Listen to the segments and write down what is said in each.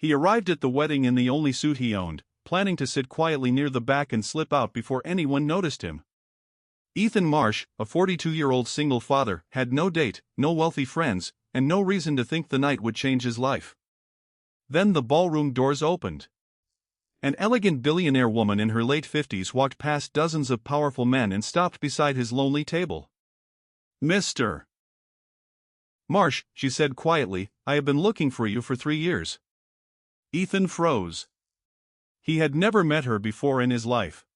He arrived at the wedding in the only suit he owned, planning to sit quietly near the back and slip out before anyone noticed him. Ethan Marsh, a 42-year-old single father, had no date, no wealthy friends, and no reason to think the night would change his life. Then the ballroom doors opened. An elegant billionaire woman in her late 50s walked past dozens of powerful men and stopped beside his lonely table. "Mr. Marsh," she said quietly, "I have been looking for you for 3 years." Ethan froze. He had never met her before in his life.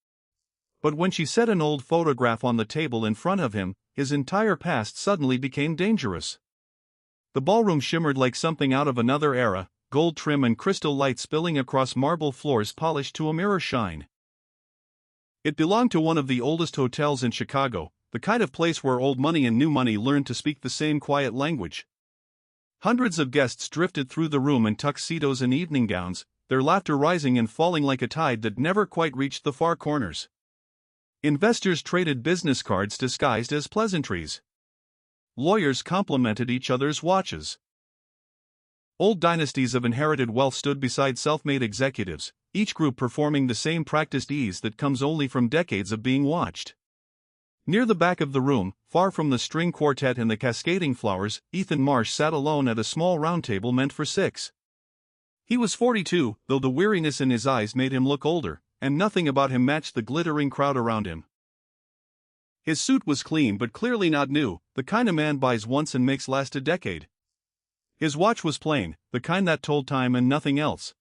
But when she set an old photograph on the table in front of him, his entire past suddenly became dangerous. The ballroom shimmered like something out of another era, gold trim and crystal light spilling across marble floors polished to a mirror shine. It belonged to one of the oldest hotels in Chicago, the kind of place where old money and new money learned to speak the same quiet language. Hundreds of guests drifted through the room in tuxedos and evening gowns, their laughter rising and falling like a tide that never quite reached the far corners. Investors traded business cards disguised as pleasantries. Lawyers complimented each other's watches. Old dynasties of inherited wealth stood beside self-made executives, each group performing the same practiced ease that comes only from decades of being watched. Near the back of the room, far from the string quartet and the cascading flowers, Ethan Marsh sat alone at a small round table meant for 6. He was 42, though the weariness in his eyes made him look older, and nothing about him matched the glittering crowd around him. His suit was clean but clearly not new, the kind a man buys once and makes last a decade. His watch was plain, the kind that told time and nothing else.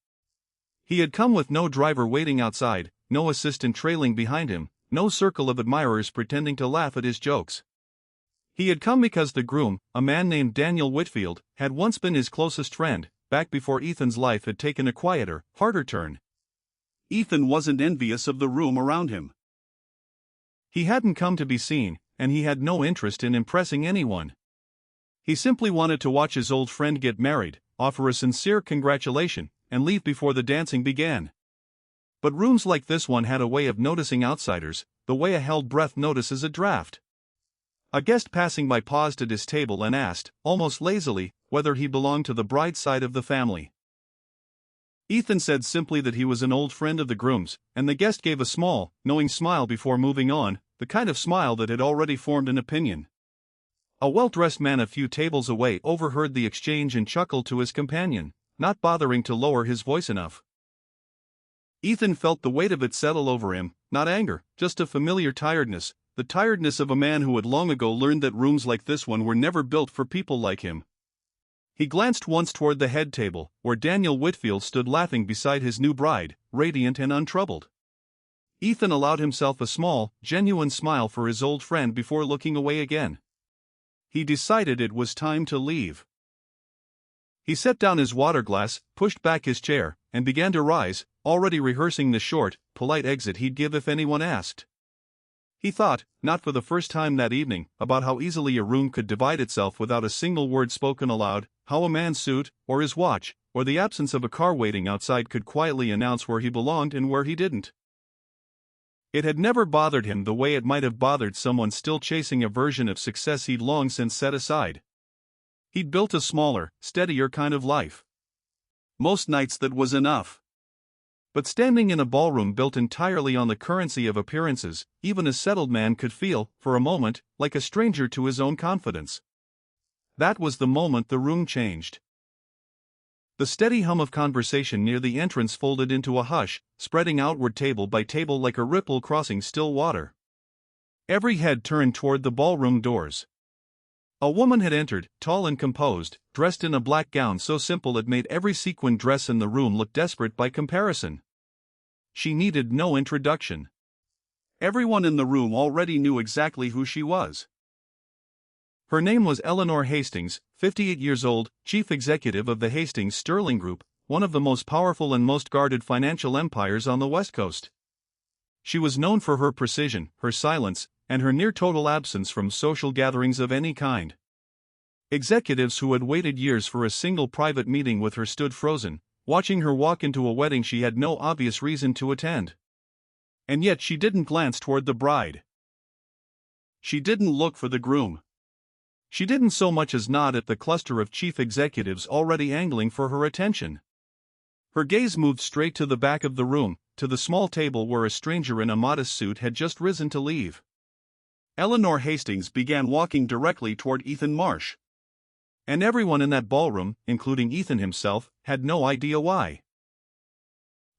He had come with no driver waiting outside, no assistant trailing behind him, no circle of admirers pretending to laugh at his jokes. He had come because the groom, a man named Daniel Whitfield, had once been his closest friend, back before Ethan's life had taken a quieter, harder turn. Ethan wasn't envious of the room around him. He hadn't come to be seen, and he had no interest in impressing anyone. He simply wanted to watch his old friend get married, offer a sincere congratulation, and leave before the dancing began. But rooms like this one had a way of noticing outsiders, the way a held breath notices a draft. A guest passing by paused at his table and asked, almost lazily, whether he belonged to the bride's side of the family. Ethan said simply that he was an old friend of the groom's, and the guest gave a small, knowing smile before moving on, the kind of smile that had already formed an opinion. A well-dressed man a few tables away overheard the exchange and chuckled to his companion, not bothering to lower his voice enough. Ethan felt the weight of it settle over him, not anger, just a familiar tiredness, the tiredness of a man who had long ago learned that rooms like this one were never built for people like him. He glanced once toward the head table, where Daniel Whitfield stood laughing beside his new bride, radiant and untroubled. Ethan allowed himself a small, genuine smile for his old friend before looking away again. He decided it was time to leave. He set down his water glass, pushed back his chair, and began to rise, already rehearsing the short, polite exit he'd give if anyone asked. He thought, not for the first time that evening, about how easily a room could divide itself without a single word spoken aloud, how a man's suit, or his watch, or the absence of a car waiting outside could quietly announce where he belonged and where he didn't. It had never bothered him the way it might have bothered someone still chasing a version of success he'd long since set aside. He'd built a smaller, steadier kind of life. Most nights that was enough. But standing in a ballroom built entirely on the currency of appearances, even a settled man could feel, for a moment, like a stranger to his own confidence. That was the moment the room changed. The steady hum of conversation near the entrance folded into a hush, spreading outward table by table like a ripple crossing still water. Every head turned toward the ballroom doors. A woman had entered, tall and composed, dressed in a black gown so simple it made every sequined dress in the room look desperate by comparison. She needed no introduction. Everyone in the room already knew exactly who she was. Her name was Eleanor Hastings, 58 years old, chief executive of the Hastings Sterling Group, one of the most powerful and most guarded financial empires on the West Coast. She was known for her precision, her silence, and her near-total absence from social gatherings of any kind. Executives who had waited years for a single private meeting with her stood frozen, watching her walk into a wedding she had no obvious reason to attend. And yet she didn't glance toward the bride. She didn't look for the groom. She didn't so much as nod at the cluster of chief executives already angling for her attention. Her gaze moved straight to the back of the room, to the small table where a stranger in a modest suit had just risen to leave. Eleanor Hastings began walking directly toward Ethan Marsh. And everyone in that ballroom, including Ethan himself, had no idea why.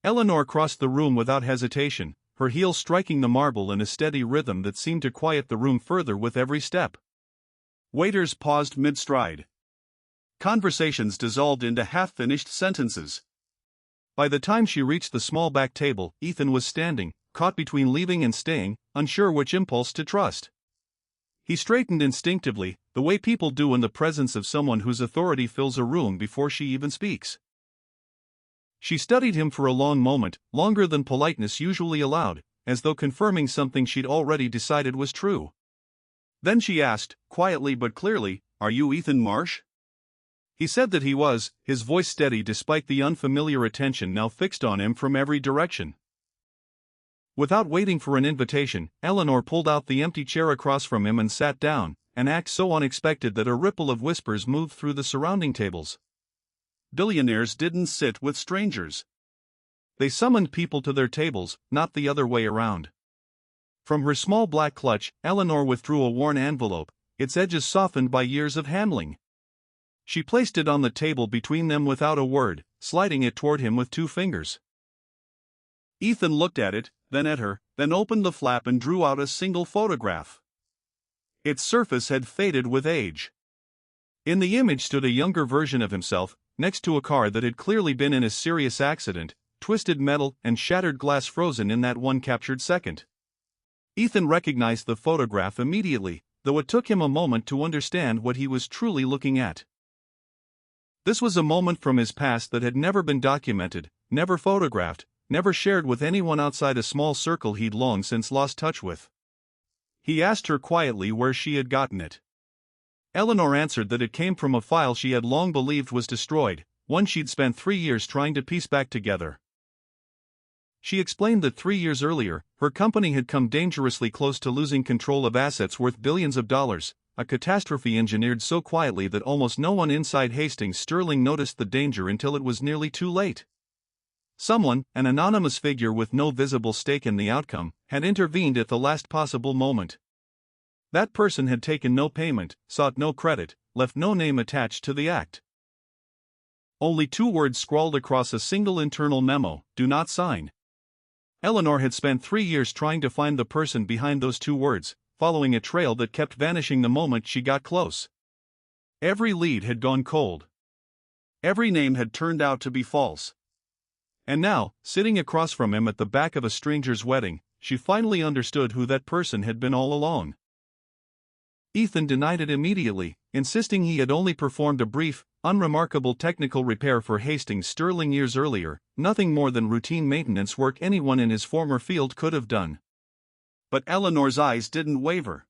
Eleanor crossed the room without hesitation, her heels striking the marble in a steady rhythm that seemed to quiet the room further with every step. Waiters paused mid-stride. Conversations dissolved into half-finished sentences. By the time she reached the small back table, Ethan was standing, caught between leaving and staying, unsure which impulse to trust. He straightened instinctively, the way people do in the presence of someone whose authority fills a room before she even speaks. She studied him for a long moment, longer than politeness usually allowed, as though confirming something she'd already decided was true. Then she asked, quietly but clearly, "Are you Ethan Marsh?" He said that he was, his voice steady despite the unfamiliar attention now fixed on him from every direction. Without waiting for an invitation, Eleanor pulled out the empty chair across from him and sat down, an act so unexpected that a ripple of whispers moved through the surrounding tables. Billionaires didn't sit with strangers. They summoned people to their tables, not the other way around. From her small black clutch, Eleanor withdrew a worn envelope, its edges softened by years of handling. She placed it on the table between them without a word, sliding it toward him with 2 fingers. Ethan looked at it, then at her, then opened the flap and drew out a single photograph. Its surface had faded with age. In the image stood a younger version of himself, next to a car that had clearly been in a serious accident, twisted metal and shattered glass frozen in that one captured second. Ethan recognized the photograph immediately, though it took him a moment to understand what he was truly looking at. This was a moment from his past that had never been documented, never photographed, never shared with anyone outside a small circle he'd long since lost touch with. He asked her quietly where she had gotten it. Eleanor answered that it came from a file she had long believed was destroyed, one she'd spent 3 years trying to piece back together. She explained that 3 years earlier, her company had come dangerously close to losing control of assets worth billions of dollars, a catastrophe engineered so quietly that almost no one inside Hastings Sterling noticed the danger until it was nearly too late. Someone, an anonymous figure with no visible stake in the outcome, had intervened at the last possible moment. That person had taken no payment, sought no credit, left no name attached to the act. Only 2 words scrawled across a single internal memo: "Do not sign." Eleanor had spent 3 years trying to find the person behind those 2 words, following a trail that kept vanishing the moment she got close. Every lead had gone cold. Every name had turned out to be false. And now, sitting across from him at the back of a stranger's wedding, she finally understood who that person had been all along. Ethan denied it immediately, insisting he had only performed a brief, unremarkable technical repair for Hastings Sterling years earlier, nothing more than routine maintenance work anyone in his former field could have done. But Eleanor's eyes didn't waver.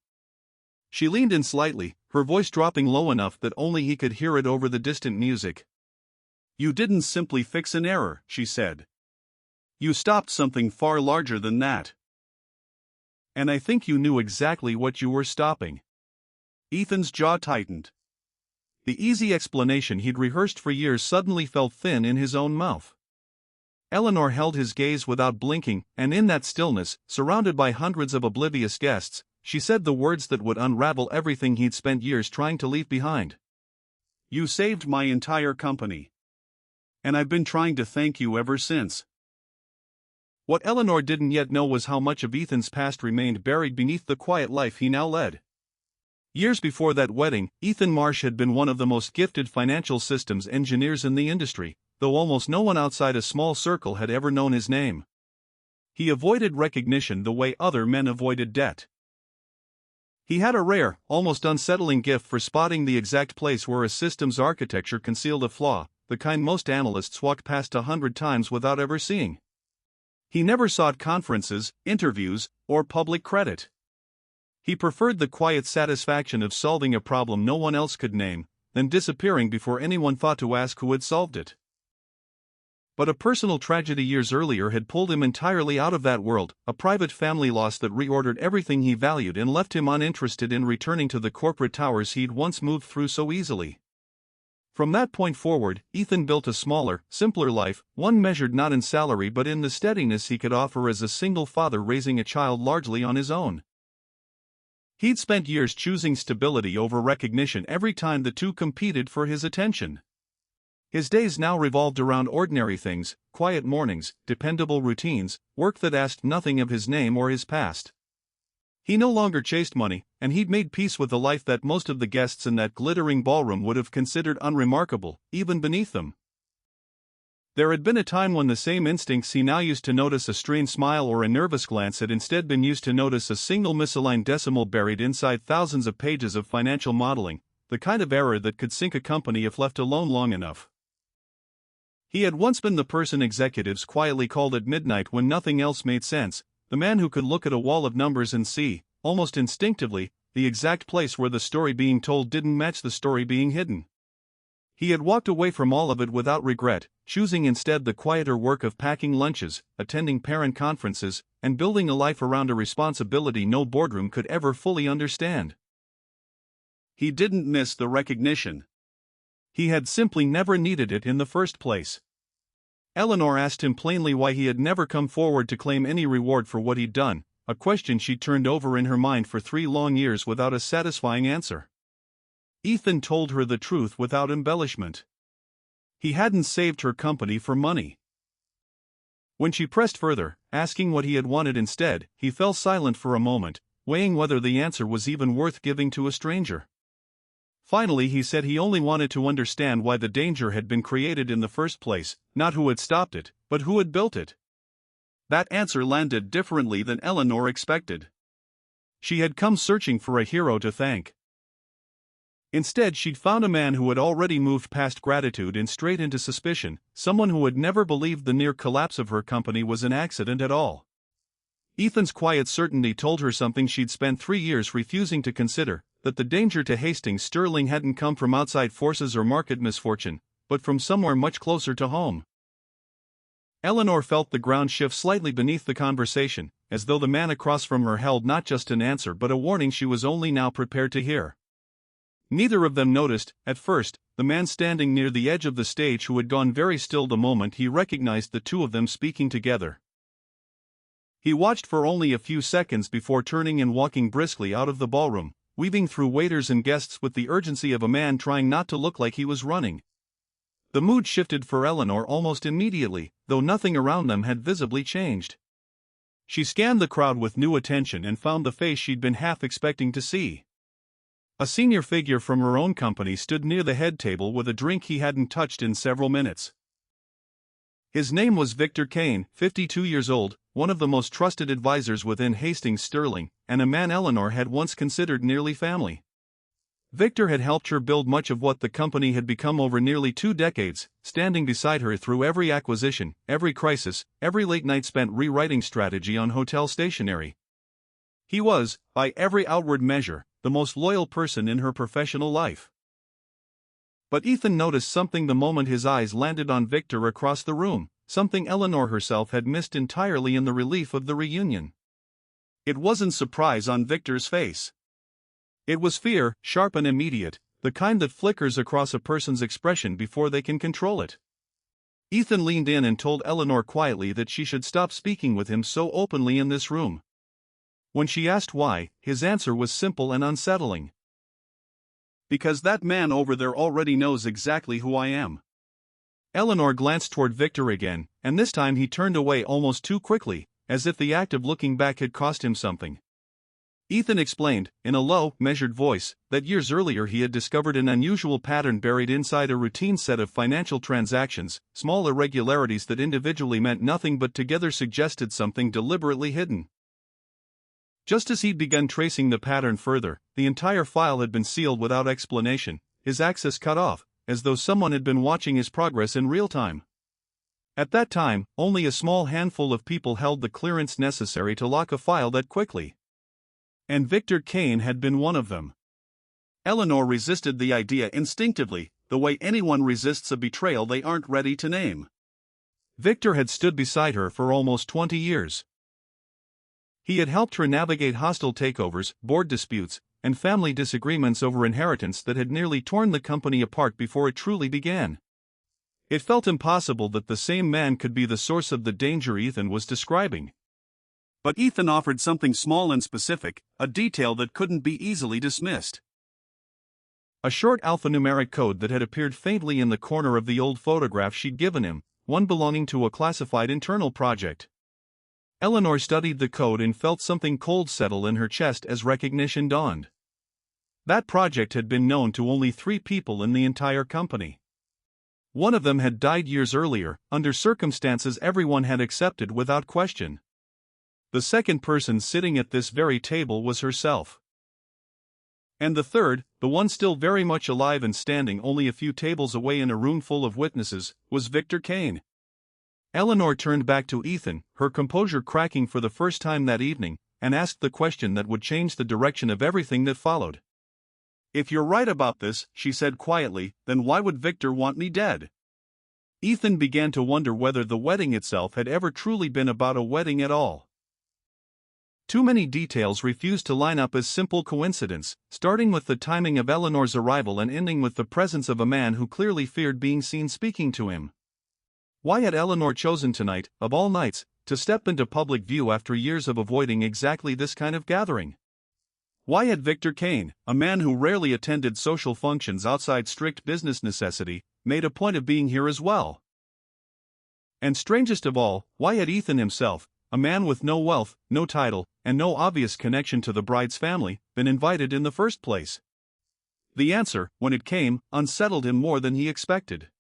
She leaned in slightly, her voice dropping low enough that only he could hear it over the distant music. "You didn't simply fix an error," she said. "You stopped something far larger than that. And I think you knew exactly what you were stopping." Ethan's jaw tightened. The easy explanation he'd rehearsed for years suddenly felt thin in his own mouth. Eleanor held his gaze without blinking, and in that stillness, surrounded by hundreds of oblivious guests, she said the words that would unravel everything he'd spent years trying to leave behind. "You saved my entire company. And I've been trying to thank you ever since." What Eleanor didn't yet know was how much of Ethan's past remained buried beneath the quiet life he now led. Years before that wedding, Ethan Marsh had been one of the most gifted financial systems engineers in the industry, though almost no one outside a small circle had ever known his name. He avoided recognition the way other men avoided debt. He had a rare, almost unsettling gift for spotting the exact place where a system's architecture concealed a flaw, the kind most analysts walked past 100 times without ever seeing. He never sought conferences, interviews, or public credit. He preferred the quiet satisfaction of solving a problem no one else could name, than disappearing before anyone thought to ask who had solved it. But a personal tragedy years earlier had pulled him entirely out of that world, a private family loss that reordered everything he valued and left him uninterested in returning to the corporate towers he'd once moved through so easily. From that point forward, Ethan built a smaller, simpler life, one measured not in salary but in the steadiness he could offer as a single father raising a child largely on his own. He'd spent years choosing stability over recognition every time the two competed for his attention. His days now revolved around ordinary things, quiet mornings, dependable routines, work that asked nothing of his name or his past. He no longer chased money, and he'd made peace with the life that most of the guests in that glittering ballroom would have considered unremarkable, even beneath them. There had been a time when the same instincts he now used to notice a strained smile or a nervous glance had instead been used to notice a single misaligned decimal buried inside thousands of pages of financial modeling, the kind of error that could sink a company if left alone long enough. He had once been the person executives quietly called at midnight when nothing else made sense, the man who could look at a wall of numbers and see, almost instinctively, the exact place where the story being told didn't match the story being hidden. He had walked away from all of it without regret, choosing instead the quieter work of packing lunches, attending parent conferences, and building a life around a responsibility no boardroom could ever fully understand. He didn't miss the recognition. He had simply never needed it in the first place. Eleanor asked him plainly why he had never come forward to claim any reward for what he'd done, a question she'd turned over in her mind for 3 long years without a satisfying answer. Ethan told her the truth without embellishment. He hadn't saved her company for money. When she pressed further, asking what he had wanted instead, he fell silent for a moment, weighing whether the answer was even worth giving to a stranger. Finally he said he only wanted to understand why the danger had been created in the first place, not who had stopped it, but who had built it. That answer landed differently than Eleanor expected. She had come searching for a hero to thank. Instead she'd found a man who had already moved past gratitude and straight into suspicion, someone who had never believed the near collapse of her company was an accident at all. Ethan's quiet certainty told her something she'd spent 3 years refusing to consider, that the danger to Hastings Sterling hadn't come from outside forces or market misfortune, but from somewhere much closer to home. Eleanor felt the ground shift slightly beneath the conversation, as though the man across from her held not just an answer but a warning she was only now prepared to hear. Neither of them noticed, at first, the man standing near the edge of the stage who had gone very still the moment he recognized the two of them speaking together. He watched for only a few seconds before turning and walking briskly out of the ballroom, weaving through waiters and guests with the urgency of a man trying not to look like he was running. The mood shifted for Eleanor almost immediately, though nothing around them had visibly changed. She scanned the crowd with new attention and found the face she'd been half expecting to see. A senior figure from her own company stood near the head table with a drink he hadn't touched in several minutes. His name was Victor Kane, 52 years old, one of the most trusted advisors within Hastings Sterling, and a man Eleanor had once considered nearly family. Victor had helped her build much of what the company had become over nearly 2 decades, standing beside her through every acquisition, every crisis, every late night spent rewriting strategy on hotel stationery. He was, by every outward measure, the most loyal person in her professional life. But Ethan noticed something the moment his eyes landed on Victor across the room, something Eleanor herself had missed entirely in the relief of the reunion. It wasn't surprise on Victor's face. It was fear, sharp and immediate, the kind that flickers across a person's expression before they can control it. Ethan leaned in and told Eleanor quietly that she should stop speaking with him so openly in this room. When she asked why, his answer was simple and unsettling. Because that man over there already knows exactly who I am. Eleanor glanced toward Victor again, and this time he turned away almost too quickly, as if the act of looking back had cost him something. Ethan explained, in a low, measured voice, that years earlier he had discovered an unusual pattern buried inside a routine set of financial transactions, small irregularities that individually meant nothing but together suggested something deliberately hidden. Just as he'd begun tracing the pattern further, the entire file had been sealed without explanation, his access cut off, as though someone had been watching his progress in real time. At that time, only a small handful of people held the clearance necessary to lock a file that quickly. And Victor Kane had been one of them. Eleanor resisted the idea instinctively, the way anyone resists a betrayal they aren't ready to name. Victor had stood beside her for almost 20 years. He had helped her navigate hostile takeovers, board disputes, and family disagreements over inheritance that had nearly torn the company apart before it truly began. It felt impossible that the same man could be the source of the danger Ethan was describing. But Ethan offered something small and specific, a detail that couldn't be easily dismissed. A short alphanumeric code that had appeared faintly in the corner of the old photograph she'd given him, one belonging to a classified internal project. Eleanor studied the code and felt something cold settle in her chest as recognition dawned. That project had been known to only 3 people in the entire company. One of them had died years earlier, under circumstances everyone had accepted without question. The second person sitting at this very table was herself. And the third, the one still very much alive and standing only a few tables away in a room full of witnesses, was Victor Kane. Eleanor turned back to Ethan, her composure cracking for the first time that evening, and asked the question that would change the direction of everything that followed. "If you're right about this," she said quietly, "then why would Victor want me dead?" Ethan began to wonder whether the wedding itself had ever truly been about a wedding at all. Too many details refused to line up as simple coincidence, starting with the timing of Eleanor's arrival and ending with the presence of a man who clearly feared being seen speaking to him. Why had Eleanor chosen tonight, of all nights, to step into public view after years of avoiding exactly this kind of gathering? Why had Victor Kane, a man who rarely attended social functions outside strict business necessity, made a point of being here as well? And strangest of all, why had Ethan himself, a man with no wealth, no title, and no obvious connection to the bride's family, been invited in the first place? The answer, when it came, unsettled him more than he expected.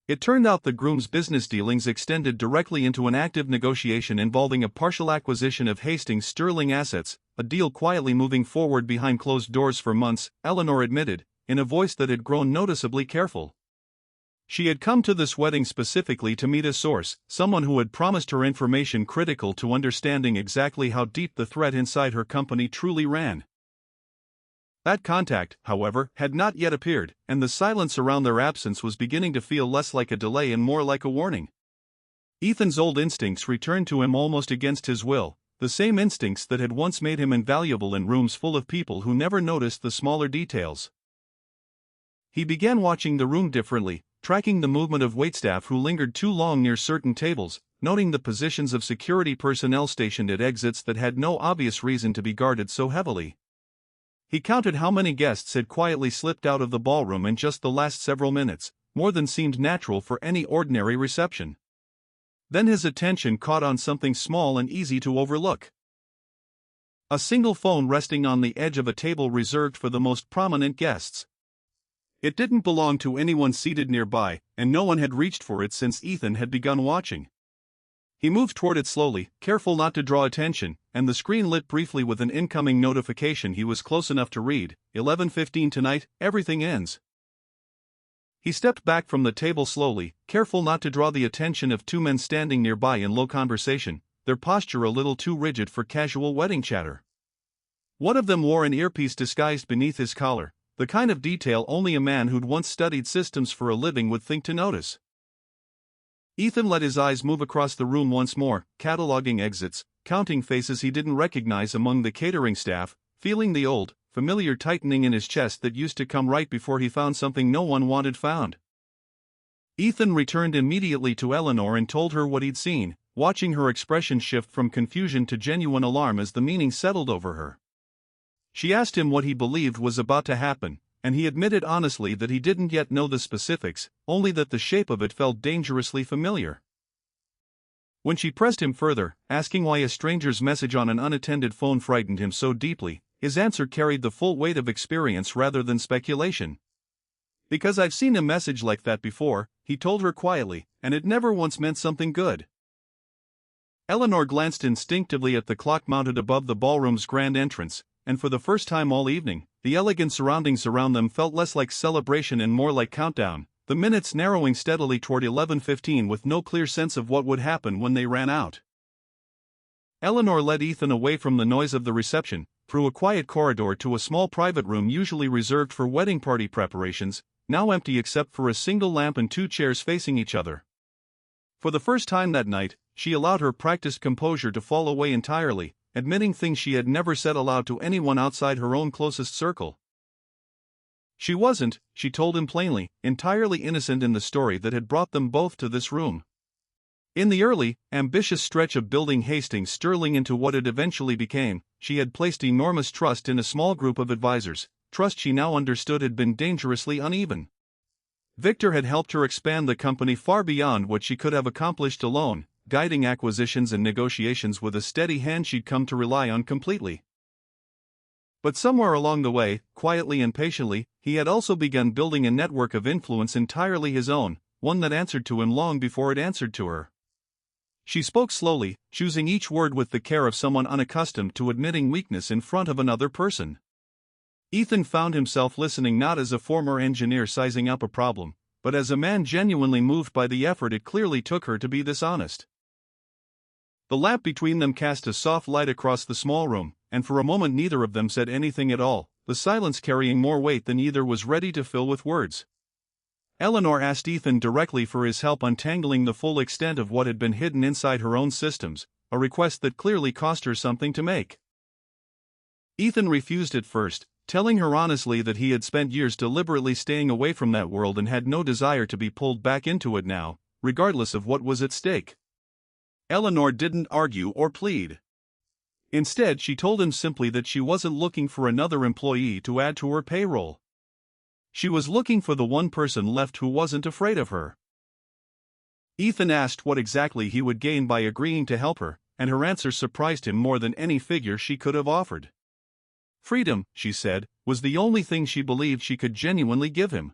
It turned out the groom's business dealings extended directly into an active negotiation involving a partial acquisition of Hastings' sterling assets, a deal quietly moving forward behind closed doors for months, Eleanor admitted, in a voice that had grown noticeably careful. She had come to this wedding specifically to meet a source, someone who had promised her information critical to understanding exactly how deep the threat inside her company truly ran. That contact, however, had not yet appeared, and the silence around their absence was beginning to feel less like a delay and more like a warning. Ethan's old instincts returned to him almost against his will, the same instincts that had once made him invaluable in rooms full of people who never noticed the smaller details. He began watching the room differently, tracking the movement of waitstaff who lingered too long near certain tables, noting the positions of security personnel stationed at exits that had no obvious reason to be guarded so heavily. He counted how many guests had quietly slipped out of the ballroom in just the last several minutes, more than seemed natural for any ordinary reception. Then his attention caught on something small and easy to overlook. A single phone resting on the edge of a table reserved for the most prominent guests. It didn't belong to anyone seated nearby, and no one had reached for it since Ethan had begun watching. He moved toward it slowly, careful not to draw attention, and the screen lit briefly with an incoming notification he was close enough to read. 11:15 tonight, everything ends. He stepped back from the table slowly, careful not to draw the attention of 2 men standing nearby in low conversation, their posture a little too rigid for casual wedding chatter. One of them wore an earpiece disguised beneath his collar, the kind of detail only a man who'd once studied systems for a living would think to notice. Ethan let his eyes move across the room once more, cataloging exits, counting faces he didn't recognize among the catering staff, feeling the old, familiar tightening in his chest that used to come right before he found something no one wanted found. Ethan returned immediately to Eleanor and told her what he'd seen, watching her expression shift from confusion to genuine alarm as the meaning settled over her. She asked him what he believed was about to happen, and he admitted honestly that he didn't yet know the specifics, only that the shape of it felt dangerously familiar. When she pressed him further, asking why a stranger's message on an unattended phone frightened him so deeply, his answer carried the full weight of experience rather than speculation. "Because I've seen a message like that before," he told her quietly, "and it never once meant something good." Eleanor glanced instinctively at the clock mounted above the ballroom's grand entrance, and for the first time all evening, the elegant surroundings around them felt less like celebration and more like countdown, the minutes narrowing steadily toward 11:15 with no clear sense of what would happen when they ran out. Eleanor led Ethan away from the noise of the reception, through a quiet corridor to a small private room usually reserved for wedding party preparations, now empty except for a single lamp and 2 chairs facing each other. For the first time that night, she allowed her practiced composure to fall away entirely, admitting things she had never said aloud to anyone outside her own closest circle. She wasn't, she told him plainly, entirely innocent in the story that had brought them both to this room. In the early, ambitious stretch of building Hastings Sterling into what it eventually became, she had placed enormous trust in a small group of advisors, trust she now understood had been dangerously uneven. Victor had helped her expand the company far beyond what she could have accomplished alone, guiding acquisitions and negotiations with a steady hand she'd come to rely on completely. But somewhere along the way, quietly and patiently, he had also begun building a network of influence entirely his own, one that answered to him long before it answered to her. She spoke slowly, choosing each word with the care of someone unaccustomed to admitting weakness in front of another person. Ethan found himself listening not as a former engineer sizing up a problem, but as a man genuinely moved by the effort it clearly took her to be this honest. The lamp between them cast a soft light across the small room, and for a moment neither of them said anything at all, the silence carrying more weight than either was ready to fill with words. Eleanor asked Ethan directly for his help untangling the full extent of what had been hidden inside her own systems, a request that clearly cost her something to make. Ethan refused at first, telling her honestly that he had spent years deliberately staying away from that world and had no desire to be pulled back into it now, regardless of what was at stake. Eleanor didn't argue or plead. Instead, she told him simply that she wasn't looking for another employee to add to her payroll. She was looking for the one person left who wasn't afraid of her. Ethan asked what exactly he would gain by agreeing to help her, and her answer surprised him more than any figure she could have offered. Freedom, she said, was the only thing she believed she could genuinely give him.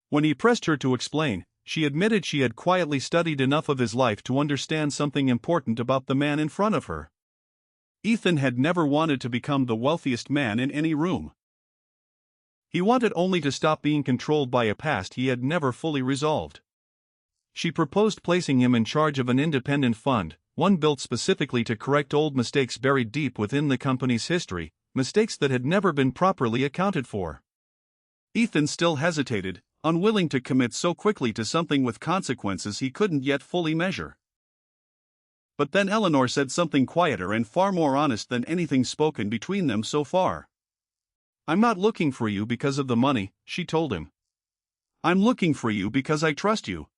When he pressed her to explain, she admitted she had quietly studied enough of his life to understand something important about the man in front of her. Ethan had never wanted to become the wealthiest man in any room. He wanted only to stop being controlled by a past he had never fully resolved. She proposed placing him in charge of an independent fund, one built specifically to correct old mistakes buried deep within the company's history, mistakes that had never been properly accounted for. Ethan still hesitated, unwilling to commit so quickly to something with consequences he couldn't yet fully measure. But then Eleanor said something quieter and far more honest than anything spoken between them so far. "I'm not looking for you because of the money," she told him. "I'm looking for you because I trust you."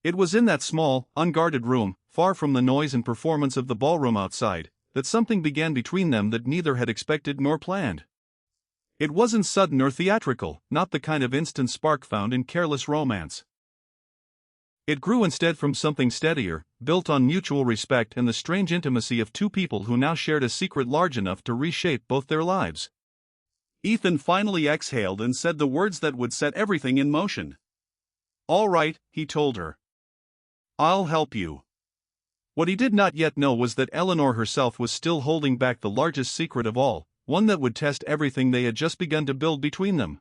It was in that small, unguarded room, far from the noise and performance of the ballroom outside, that something began between them that neither had expected nor planned. It wasn't sudden or theatrical, not the kind of instant spark found in careless romance. It grew instead from something steadier, built on mutual respect and the strange intimacy of two people who now shared a secret large enough to reshape both their lives. Ethan finally exhaled and said the words that would set everything in motion. "All right," he told her. "I'll help you." What he did not yet know was that Eleanor herself was still holding back the largest secret of all, one that would test everything they had just begun to build between them.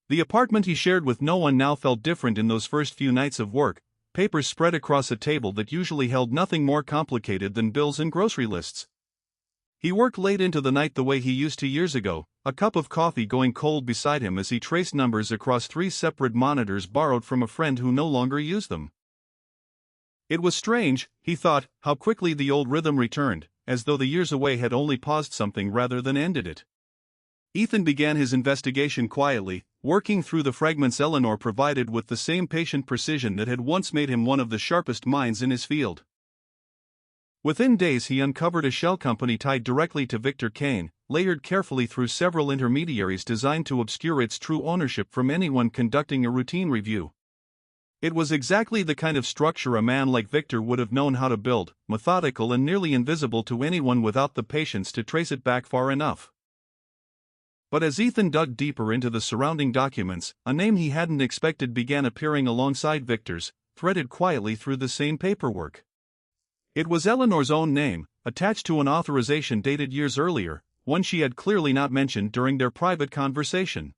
The apartment he shared with no one now felt different in those first few nights of work, papers spread across a table that usually held nothing more complicated than bills and grocery lists. He worked late into the night the way he used to years ago, a cup of coffee going cold beside him as he traced numbers across 3 separate monitors borrowed from a friend who no longer used them. It was strange, he thought, how quickly the old rhythm returned, as though the years away had only paused something rather than ended it. Ethan began his investigation quietly, working through the fragments Eleanor provided with the same patient precision that had once made him one of the sharpest minds in his field. Within days he uncovered a shell company tied directly to Victor Kane, layered carefully through several intermediaries designed to obscure its true ownership from anyone conducting a routine review. It was exactly the kind of structure a man like Victor would have known how to build, methodical and nearly invisible to anyone without the patience to trace it back far enough. But as Ethan dug deeper into the surrounding documents, a name he hadn't expected began appearing alongside Victor's, threaded quietly through the same paperwork. It was Eleanor's own name, attached to an authorization dated years earlier, one she had clearly not mentioned during their private conversation.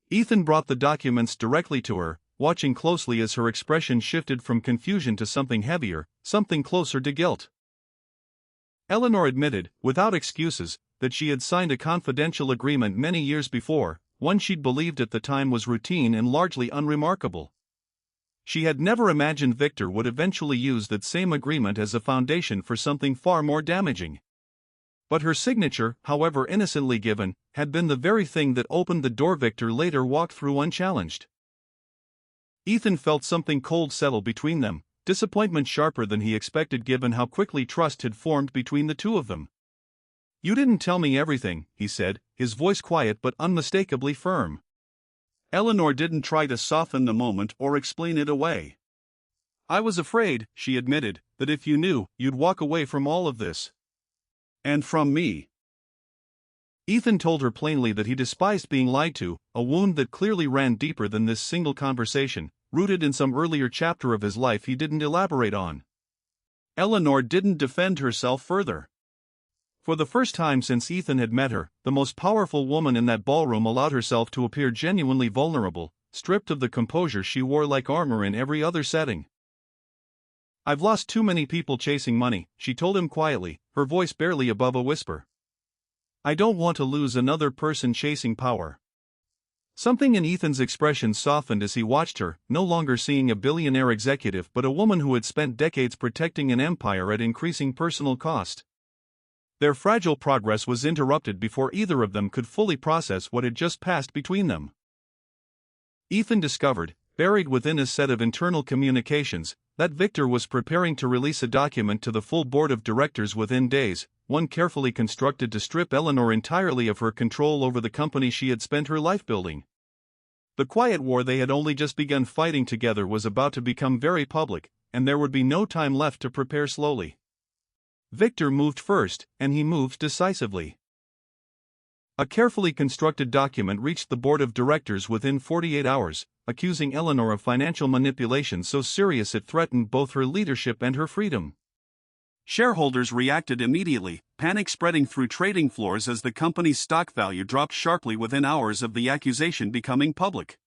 Ethan brought the documents directly to her, watching closely as her expression shifted from confusion to something heavier, something closer to guilt. Eleanor admitted, without excuses, that she had signed a confidential agreement many years before, one she'd believed at the time was routine and largely unremarkable. She had never imagined Victor would eventually use that same agreement as a foundation for something far more damaging. But her signature, however innocently given, had been the very thing that opened the door Victor later walked through unchallenged. Ethan felt something cold settle between them, disappointment sharper than he expected given how quickly trust had formed between the two of them. "You didn't tell me everything," he said, his voice quiet but unmistakably firm. Eleanor didn't try to soften the moment or explain it away. "I was afraid," she admitted, "that if you knew, you'd walk away from all of this. And from me." Ethan told her plainly that he despised being lied to, a wound that clearly ran deeper than this single conversation, rooted in some earlier chapter of his life he didn't elaborate on. Eleanor didn't defend herself further. For the first time since Ethan had met her, the most powerful woman in that ballroom allowed herself to appear genuinely vulnerable, stripped of the composure she wore like armor in every other setting. "I've lost too many people chasing money," she told him quietly, her voice barely above a whisper. "I don't want to lose another person chasing power." Something in Ethan's expression softened as he watched her, no longer seeing a billionaire executive but a woman who had spent decades protecting an empire at increasing personal cost. Their fragile progress was interrupted before either of them could fully process what had just passed between them. Ethan discovered, buried within a set of internal communications, that Victor was preparing to release a document to the full board of directors within days, one carefully constructed to strip Eleanor entirely of her control over the company she had spent her life building. The quiet war they had only just begun fighting together was about to become very public, and there would be no time left to prepare slowly. Victor moved first, and he moved decisively. A carefully constructed document reached the board of directors within 48 hours, accusing Eleanor of financial manipulation so serious it threatened both her leadership and her freedom. Shareholders reacted immediately, panic spreading through trading floors as the company's stock value dropped sharply within hours of the accusation becoming public.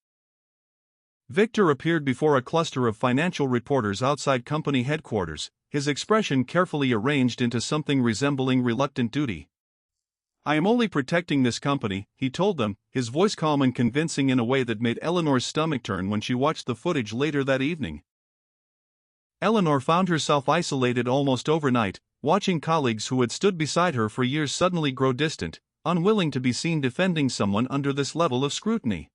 Victor appeared before a cluster of financial reporters outside company headquarters, his expression carefully arranged into something resembling reluctant duty. "I am only protecting this company," he told them, his voice calm and convincing in a way that made Eleanor's stomach turn when she watched the footage later that evening. Eleanor found herself isolated almost overnight, watching colleagues who had stood beside her for years suddenly grow distant, unwilling to be seen defending someone under this level of scrutiny.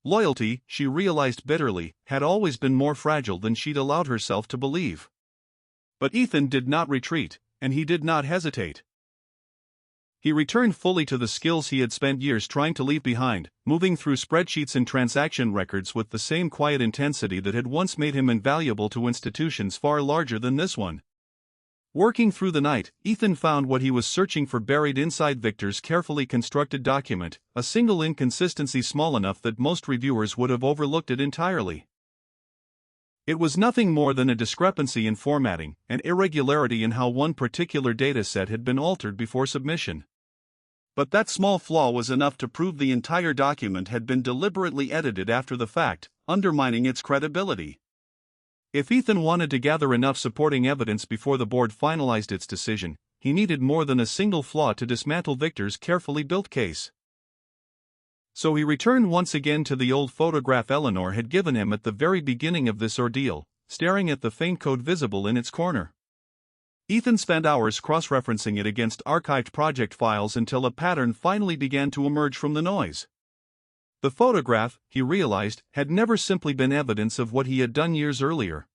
Loyalty, she realized bitterly, had always been more fragile than she'd allowed herself to believe. But Ethan did not retreat, and he did not hesitate. He returned fully to the skills he had spent years trying to leave behind, moving through spreadsheets and transaction records with the same quiet intensity that had once made him invaluable to institutions far larger than this one. Working through the night, Ethan found what he was searching for buried inside Victor's carefully constructed document, a single inconsistency small enough that most reviewers would have overlooked it entirely. It was nothing more than a discrepancy in formatting, an irregularity in how one particular data set had been altered before submission. But that small flaw was enough to prove the entire document had been deliberately edited after the fact, undermining its credibility. If Ethan wanted to gather enough supporting evidence before the board finalized its decision, he needed more than a single flaw to dismantle Victor's carefully built case. So he returned once again to the old photograph Eleanor had given him at the very beginning of this ordeal, staring at the faint code visible in its corner. Ethan spent hours cross-referencing it against archived project files until a pattern finally began to emerge from the noise. The photograph, he realized, had never simply been evidence of what he had done years earlier.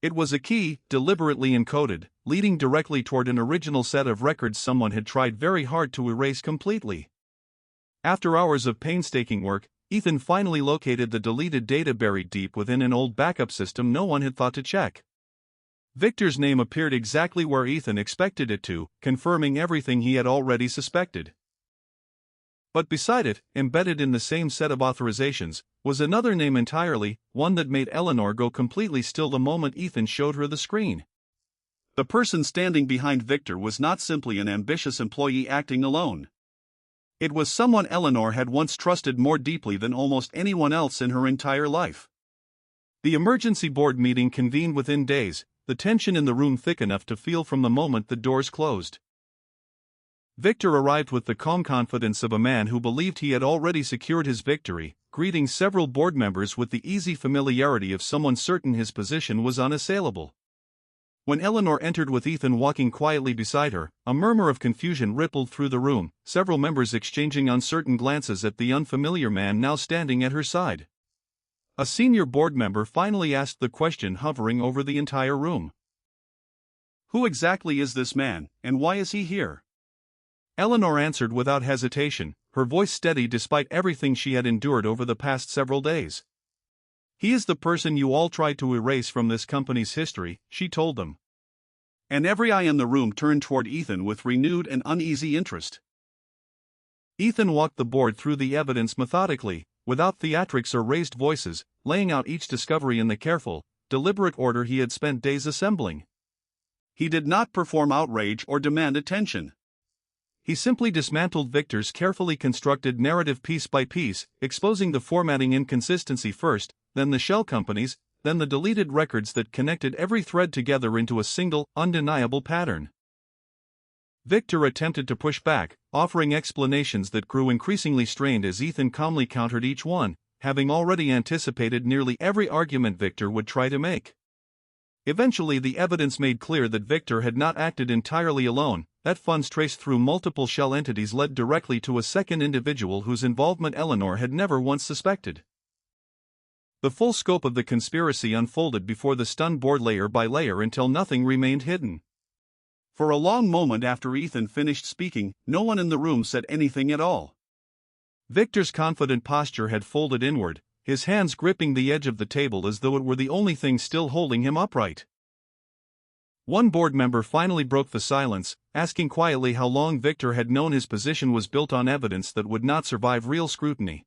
It was a key, deliberately encoded, leading directly toward an original set of records someone had tried very hard to erase completely. After hours of painstaking work, Ethan finally located the deleted data buried deep within an old backup system no one had thought to check. Victor's name appeared exactly where Ethan expected it to, confirming everything he had already suspected. But beside it, embedded in the same set of authorizations, was another name entirely, one that made Eleanor go completely still the moment Ethan showed her the screen. The person standing behind Victor was not simply an ambitious employee acting alone. It was someone Eleanor had once trusted more deeply than almost anyone else in her entire life. The emergency board meeting convened within days, the tension in the room thick enough to feel from the moment the doors closed. Victor arrived with the calm confidence of a man who believed he had already secured his victory, greeting several board members with the easy familiarity of someone certain his position was unassailable. When Eleanor entered with Ethan walking quietly beside her, a murmur of confusion rippled through the room, several members exchanging uncertain glances at the unfamiliar man now standing at her side. A senior board member finally asked the question hovering over the entire room. "Who exactly is this man, and why is he here?" Eleanor answered without hesitation, her voice steady despite everything she had endured over the past several days. "He is the person you all tried to erase from this company's history," she told them. And every eye in the room turned toward Ethan with renewed and uneasy interest. Ethan walked the board through the evidence methodically, without theatrics or raised voices, laying out each discovery in the careful, deliberate order he had spent days assembling. He did not perform outrage or demand attention. He simply dismantled Victor's carefully constructed narrative piece by piece, exposing the formatting inconsistency first, then the shell companies, then the deleted records that connected every thread together into a single, undeniable pattern. Victor attempted to push back, offering explanations that grew increasingly strained as Ethan calmly countered each one, having already anticipated nearly every argument Victor would try to make. Eventually the evidence made clear that Victor had not acted entirely alone, that funds traced through multiple shell entities led directly to a second individual whose involvement Eleanor had never once suspected. The full scope of the conspiracy unfolded before the stunned board layer by layer until nothing remained hidden. For a long moment after Ethan finished speaking, no one in the room said anything at all. Victor's confident posture had folded inward, his hands gripping the edge of the table as though it were the only thing still holding him upright. One board member finally broke the silence, asking quietly how long Victor had known his position was built on evidence that would not survive real scrutiny.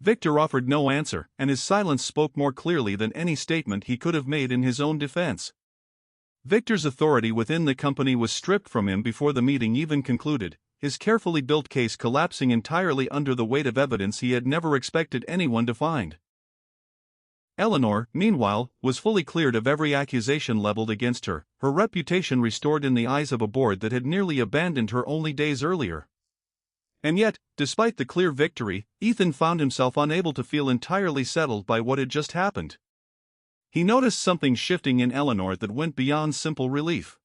Victor offered no answer, and his silence spoke more clearly than any statement he could have made in his own defense. Victor's authority within the company was stripped from him before the meeting even concluded, his carefully built case collapsing entirely under the weight of evidence he had never expected anyone to find. Eleanor, meanwhile, was fully cleared of every accusation leveled against her, her reputation restored in the eyes of a board that had nearly abandoned her only days earlier. And yet, despite the clear victory, Ethan found himself unable to feel entirely settled by what had just happened. He noticed something shifting in Eleanor that went beyond simple relief.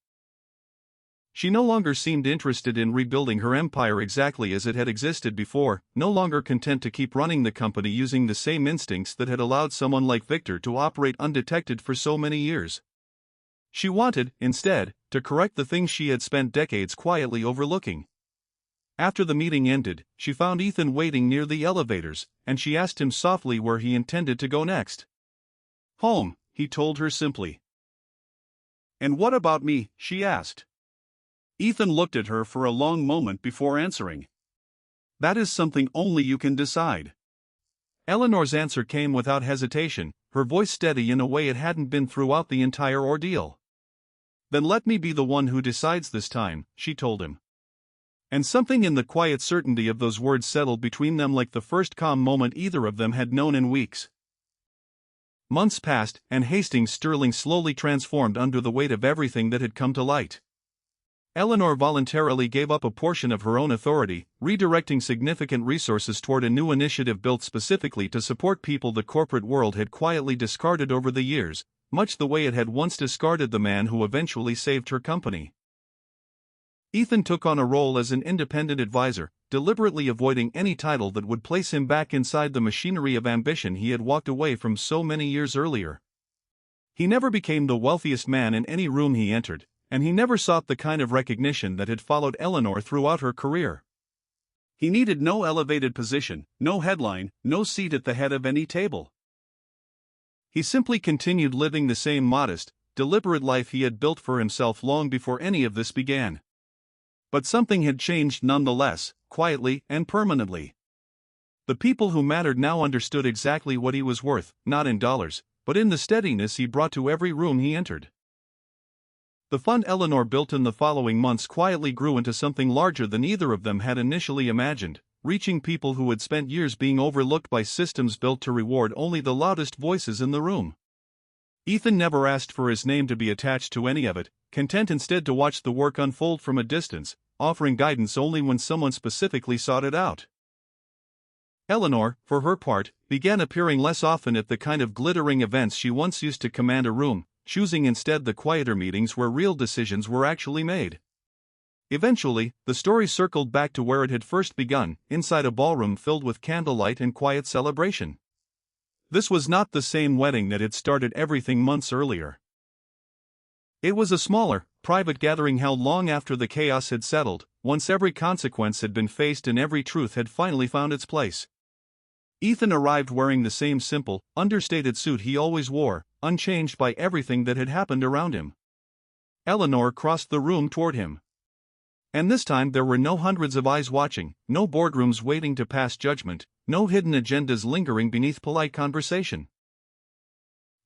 She no longer seemed interested in rebuilding her empire exactly as it had existed before, no longer content to keep running the company using the same instincts that had allowed someone like Victor to operate undetected for so many years. She wanted, instead, to correct the things she had spent decades quietly overlooking. After the meeting ended, she found Ethan waiting near the elevators, and she asked him softly where he intended to go next. "Home," he told her simply. "And what about me?" she asked. Ethan looked at her for a long moment before answering. "That is something only you can decide." Eleanor's answer came without hesitation, her voice steady in a way it hadn't been throughout the entire ordeal. "Then let me be the one who decides this time," she told him. And something in the quiet certainty of those words settled between them like the first calm moment either of them had known in weeks. Months passed, and Hastings Sterling slowly transformed under the weight of everything that had come to light. Eleanor voluntarily gave up a portion of her own authority, redirecting significant resources toward a new initiative built specifically to support people the corporate world had quietly discarded over the years, much the way it had once discarded the man who eventually saved her company. Ethan took on a role as an independent advisor, deliberately avoiding any title that would place him back inside the machinery of ambition he had walked away from so many years earlier. He never became the wealthiest man in any room he entered, and he never sought the kind of recognition that had followed Eleanor throughout her career. He needed no elevated position, no headline, no seat at the head of any table. He simply continued living the same modest, deliberate life he had built for himself long before any of this began. But something had changed nonetheless, quietly and permanently. The people who mattered now understood exactly what he was worth, not in dollars, but in the steadiness he brought to every room he entered. The fund Eleanor built in the following months quietly grew into something larger than either of them had initially imagined, reaching people who had spent years being overlooked by systems built to reward only the loudest voices in the room. Ethan never asked for his name to be attached to any of it, content instead to watch the work unfold from a distance, offering guidance only when someone specifically sought it out. Eleanor, for her part, began appearing less often at the kind of glittering events she once used to command a room, choosing instead the quieter meetings where real decisions were actually made. Eventually, the story circled back to where it had first begun, inside a ballroom filled with candlelight and quiet celebration. This was not the same wedding that had started everything months earlier. It was a smaller, private gathering held long after the chaos had settled, once every consequence had been faced and every truth had finally found its place. Ethan arrived wearing the same simple, understated suit he always wore, unchanged by everything that had happened around him. Eleanor crossed the room toward him. And this time there were no hundreds of eyes watching, no boardrooms waiting to pass judgment, no hidden agendas lingering beneath polite conversation.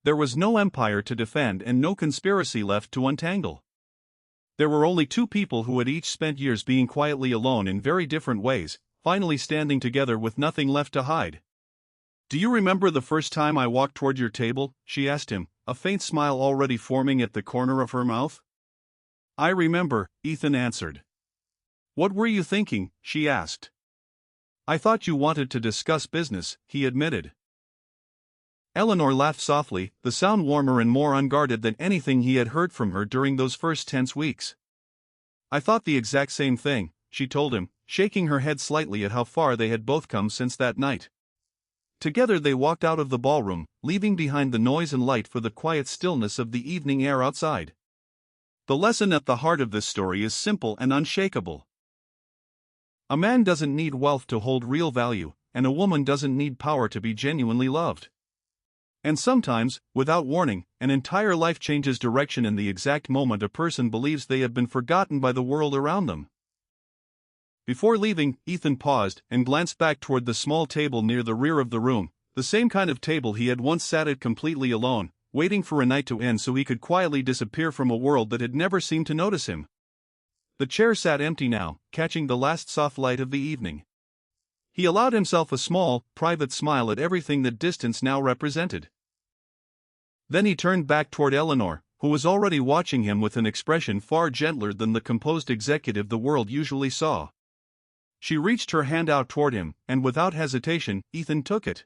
There was no empire to defend and no conspiracy left to untangle. There were only two people who had each spent years being quietly alone in very different ways, finally standing together with nothing left to hide. "Do you remember the first time I walked toward your table?" she asked him, a faint smile already forming at the corner of her mouth. "I remember," Ethan answered. "What were you thinking?" she asked. "I thought you wanted to discuss business," he admitted. Eleanor laughed softly, the sound warmer and more unguarded than anything he had heard from her during those first tense weeks. "I thought the exact same thing," she told him, shaking her head slightly at how far they had both come since that night. Together they walked out of the ballroom, leaving behind the noise and light for the quiet stillness of the evening air outside. The lesson at the heart of this story is simple and unshakable. A man doesn't need wealth to hold real value, and a woman doesn't need power to be genuinely loved. And sometimes, without warning, an entire life changes direction in the exact moment a person believes they have been forgotten by the world around them. Before leaving, Ethan paused and glanced back toward the small table near the rear of the room, the same kind of table he had once sat at completely alone, waiting for a night to end so he could quietly disappear from a world that had never seemed to notice him. The chair sat empty now, catching the last soft light of the evening. He allowed himself a small, private smile at everything that distance now represented. Then he turned back toward Eleanor, who was already watching him with an expression far gentler than the composed executive the world usually saw. She reached her hand out toward him, and without hesitation, Ethan took it.